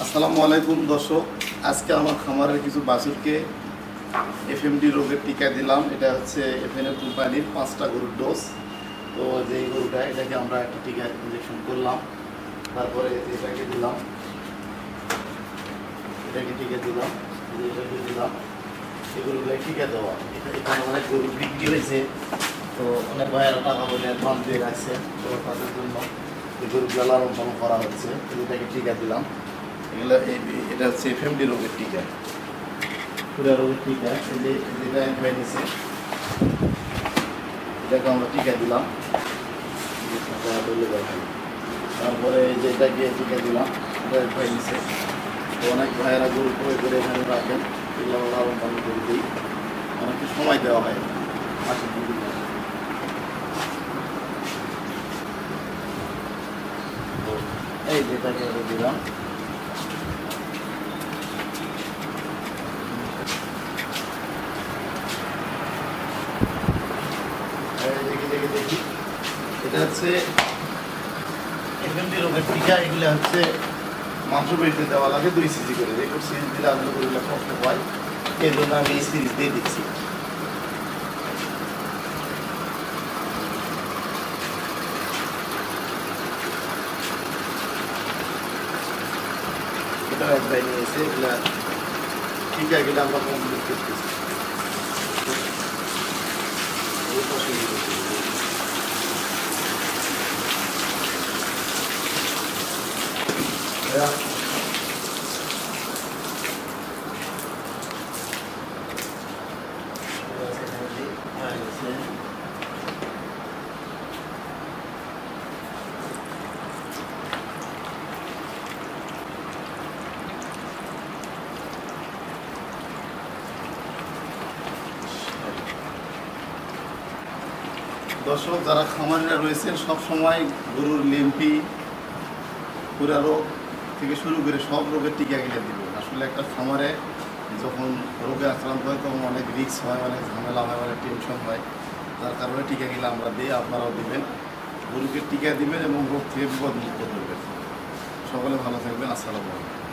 আসসালামু আলাইকুম দর্শক, আজকে আমার খামারের কিছু বাছুরকে এফএমডি রোগের টিকা দিলাম। এটা হচ্ছে এফএনএফ কোম্পানির 5টা গরুর ডোজ। তো যেই গরুটা এটাকে আমরা একটা টিকা ইঞ্জেকশন করলাম, তারপরে এটাকে দিলাম, এটাকে টিকা দিলাম, এটাকে দিলাম। এগুলোকে টিকা দেওয়া, এখানে অনেক গরু বিক্রি হয়েছে, তো অনেক ভাইয়েরা টাকা বলে অ্যাডভান্স দিয়ে রাখছে, তো তাদের জন্য এই গরুগুলো লালন পালন করা হচ্ছে। এটাকে টিকা দিলাম। এগুলো এটা হচ্ছে এফএমডি রোগের টিকা, পুরা রোগের টিকা। যেটা নিছে এটাকে আমরা টিকা দিলাম। তারপরে যেটাকে টিকা দিলাম এটা নিছে। তো অনেক ভাইয়েরা গরু ক্রয় করে এখানে রাখেন, এগুলো লালন পালন করে দিই, অনেক সময় দেওয়া হয় মাসে 2 মাস। তো এই যেটাকে দিলাম, দেখি এটা হচ্ছে এফএমডি রোগের টিকা। এগুলো হচ্ছে মাংস পেটে দেওয়া লাগে 2 সিজি করে। রেকর্ড সিরিজ দিলে আসলে গরুগুলো কষ্ট হয়, এই জন্য আমি এই সিরিজ দিয়ে দিচ্ছি। এটা একবার নিয়েছে, এগুলা টিকা গেলে আমরা কমপ্লিট করতেছি। দর্শক, যারা খামারিরা রয়েছেন সব সময় গরুর লিম্পি, পুরা রোগ থেকে শুরু করে সব রোগের টিকা কিনে দিবেন। আসলে একটা খামারে যখন রোগে আক্রান্ত হয় তখন অনেক রিস্ক হয়, অনেক ঝামেলা হয়, অনেক টেনশন হয়। যার কারণে টিকা কিনে আমরা দিই, আপনারাও দিবেন। গরুকে টিকা দিবেন এবং রোগ থেকে বিপদমুক্ত করবেন। সকলে ভালো থাকবেন। আসসালামু আলাইকুম।